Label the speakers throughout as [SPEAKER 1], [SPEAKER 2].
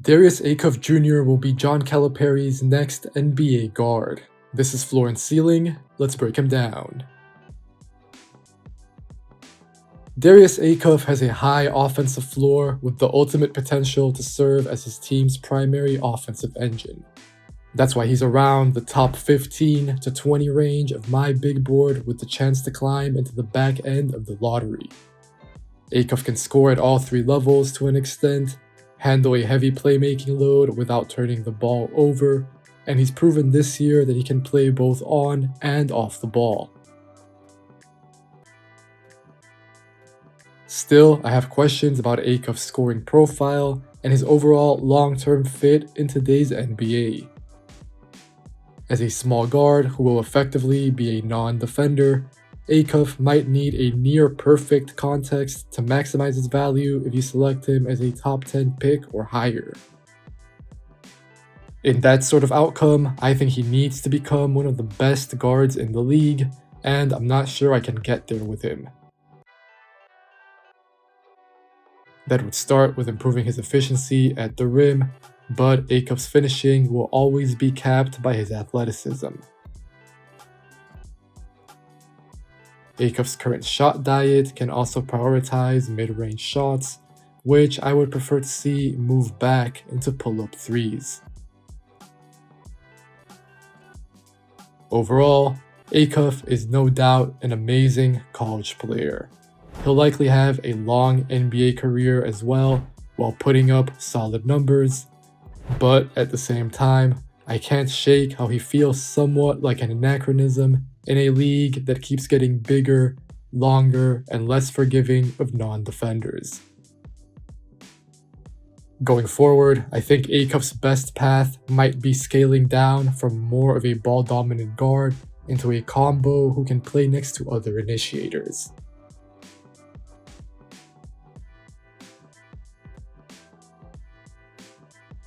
[SPEAKER 1] Darius Acuff Jr. will be John Calipari's next NBA guard. This is Floor and Ceiling. Let's break him down. Darius Acuff has a high offensive floor with the ultimate potential to serve as his team's primary offensive engine. That's why he's around the top 15 to 20 range of my big board with the chance to climb into the back end of the lottery. Acuff can score at all three levels to an extent, handle a heavy playmaking load without turning the ball over, and he's proven this year that he can play both on and off the ball. Still, I have questions about Acuff's scoring profile and his overall long-term fit in today's NBA. As a small guard who will effectively be a non-defender, Acuff might need a near-perfect context to maximize his value if you select him as a top 10 pick or higher. In that sort of outcome, I think he needs to become one of the best guards in the league, and I'm not sure I can get there with him. That would start with improving his efficiency at the rim, but Acuff's finishing will always be capped by his athleticism. Acuff's current shot diet can also prioritize mid-range shots, which I would prefer to see move back into pull-up threes. Overall, Acuff is no doubt an amazing college player. He'll likely have a long NBA career as well, while putting up solid numbers, but at the same time, I can't shake how he feels somewhat like an anachronism in a league that keeps getting bigger, longer, and less forgiving of non-defenders. Going forward, I think Acuff's best path might be scaling down from more of a ball-dominant guard into a combo who can play next to other initiators.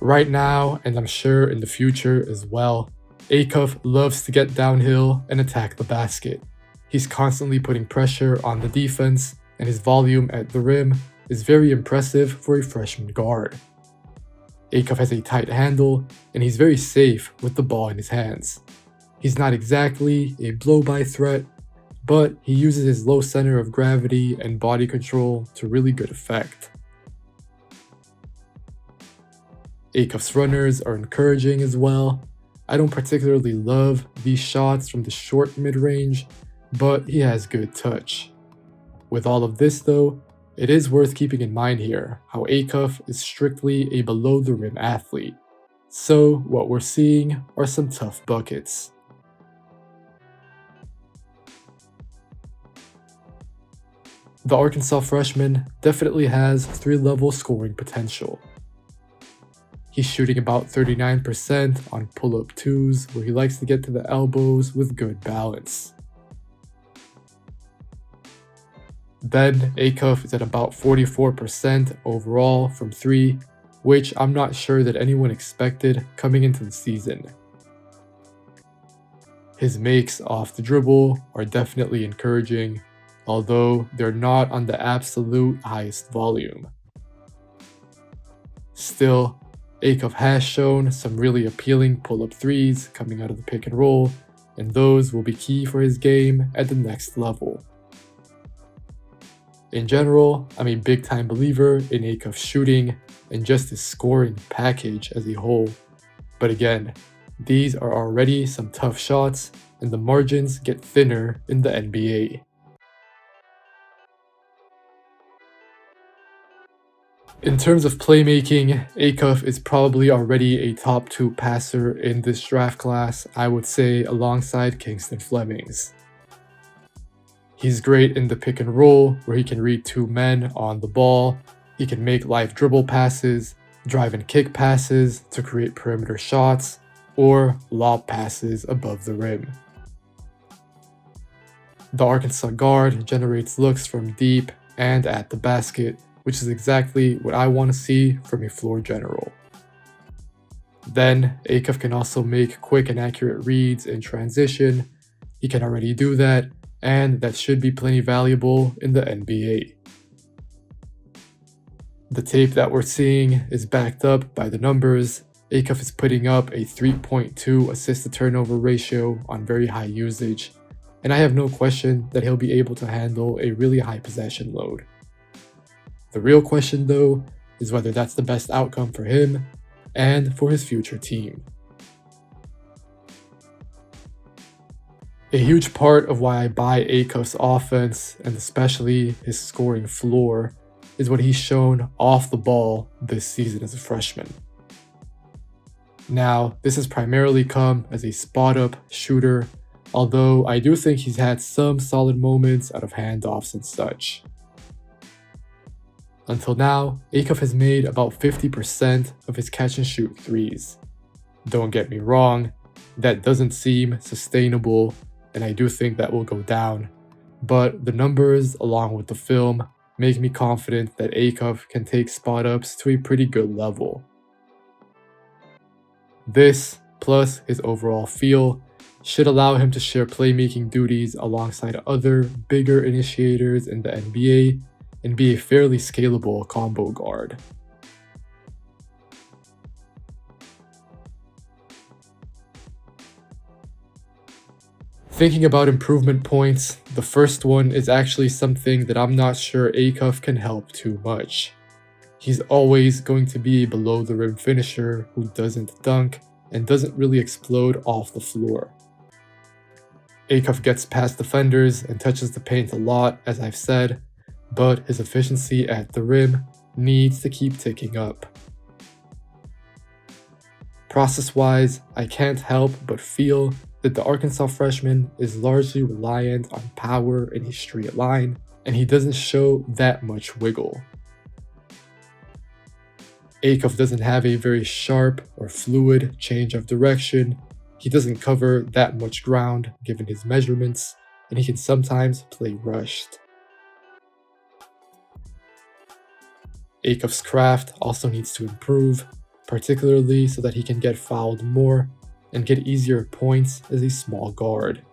[SPEAKER 1] Right now, and I'm sure in the future as well, Acuff loves to get downhill and attack the basket. He's constantly putting pressure on the defense, and his volume at the rim is very impressive for a freshman guard. Acuff has a tight handle, and he's very safe with the ball in his hands. He's not exactly a blow-by threat, but he uses his low center of gravity and body control to really good effect. Acuff's runners are encouraging as well. I don't particularly love these shots from the short mid-range, but he has good touch. With all of this though, it is worth keeping in mind here how Acuff is strictly a below-the-rim athlete, so what we're seeing are some tough buckets. The Arkansas freshman definitely has 3-level scoring potential. He's shooting about 39% on pull-up twos, where he likes to get to the elbows with good balance. Then Acuff is at about 44% overall from 3, which I'm not sure that anyone expected coming into the season. His makes off the dribble are definitely encouraging, although they're not on the absolute highest volume. Still, Acuff has shown some really appealing pull-up threes coming out of the pick and roll, and those will be key for his game at the next level. In general, I'm a big-time believer in Acuff's shooting and just his scoring package as a whole. But again, these are already some tough shots, and the margins get thinner in the NBA. In terms of playmaking, Acuff is probably already a top 2 passer in this draft class, I would say alongside Kingston Flemings. He's great in the pick and roll, where he can read 2 men on the ball. He can make live dribble passes, drive and kick passes to create perimeter shots, or lob passes above the rim. The Arkansas guard generates looks from deep and at the basket, which is exactly what I want to see from a floor general. Then, Acuff can also make quick and accurate reads in transition. He can already do that, and that should be plenty valuable in the NBA. The tape that we're seeing is backed up by the numbers. Acuff is putting up a 3.2 assist-to-turnover ratio on very high usage, and I have no question that he'll be able to handle a really high possession load. The real question, though, is whether that's the best outcome for him and for his future team. A huge part of why I buy Acuff's offense, and especially his scoring floor, is what he's shown off the ball this season as a freshman. Now, this has primarily come as a spot-up shooter, although I do think he's had some solid moments out of handoffs and such. Until now, Acuff has made about 50% of his catch-and-shoot threes. Don't get me wrong, that doesn't seem sustainable, and I do think that will go down, but the numbers along with the film make me confident that Acuff can take spot-ups to a pretty good level. This, plus his overall feel, should allow him to share playmaking duties alongside other bigger initiators in the NBA and be a fairly scalable combo guard. Thinking about improvement points, the first one is actually something that I'm not sure Acuff can help too much. He's always going to be a below-the-rim finisher who doesn't dunk and doesn't really explode off the floor. Acuff gets past defenders and touches the paint a lot, as I've said, but his efficiency at the rim needs to keep ticking up. Process-wise, I can't help but feel that the Arkansas freshman is largely reliant on power in a straight line, and he doesn't show that much wiggle. Acuff doesn't have a very sharp or fluid change of direction, he doesn't cover that much ground given his measurements, and he can sometimes play rushed. Acuff's craft also needs to improve, particularly so that he can get fouled more and get easier points as a small guard.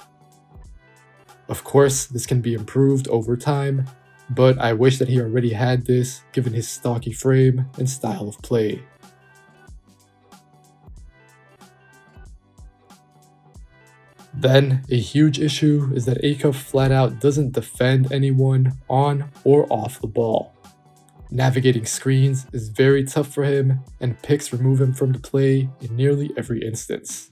[SPEAKER 1] Of course, this can be improved over time, but I wish that he already had this given his stocky frame and style of play. Then, a huge issue is that Acuff flat out doesn't defend anyone on or off the ball. Navigating screens is very tough for him, and picks remove him from the play in nearly every instance.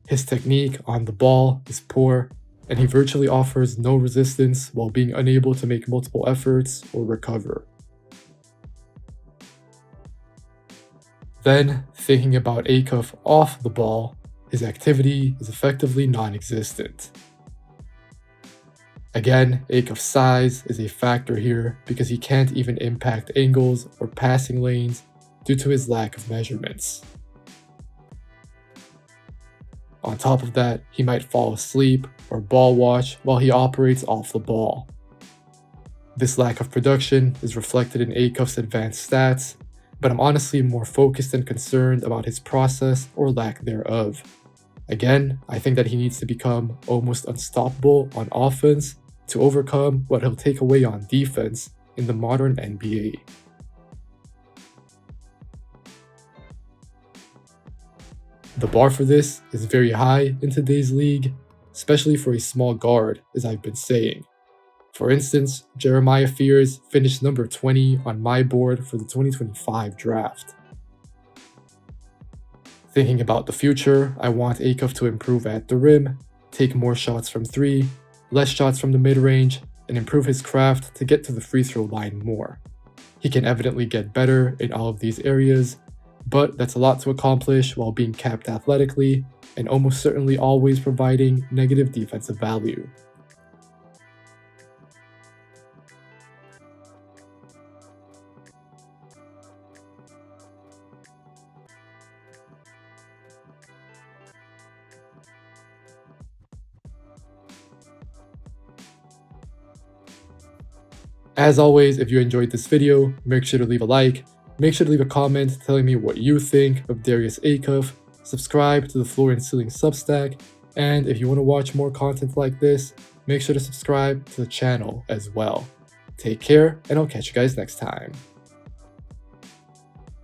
[SPEAKER 1] His technique on the ball is poor, and he virtually offers no resistance while being unable to make multiple efforts or recover. Then, thinking about Acuff off the ball, his activity is effectively non-existent. Again, Acuff's size is a factor here because he can't even impact angles or passing lanes due to his lack of measurements. On top of that, he might fall asleep or ball watch while he operates off the ball. This lack of production is reflected in Acuff's advanced stats, but I'm honestly more focused and concerned about his process or lack thereof. Again, I think that he needs to become almost unstoppable on offense to overcome what he'll take away on defense in the modern NBA. The bar for this is very high in today's league, especially for a small guard, as I've been saying. For instance, Jeremiah Fears finished number 20 on my board for the 2025 draft. Thinking about the future, I want Acuff to improve at the rim, take more shots from 3, less shots from the mid-range, and improve his craft to get to the free throw line more. He can evidently get better in all of these areas, but that's a lot to accomplish while being capped athletically and almost certainly always providing negative defensive value. As always, if you enjoyed this video, make sure to leave a like, make sure to leave a comment telling me what you think of Darius Acuff, subscribe to the Floor and Ceiling Substack, and if you want to watch more content like this, make sure to subscribe to the channel as well. Take care, and I'll catch you guys next time.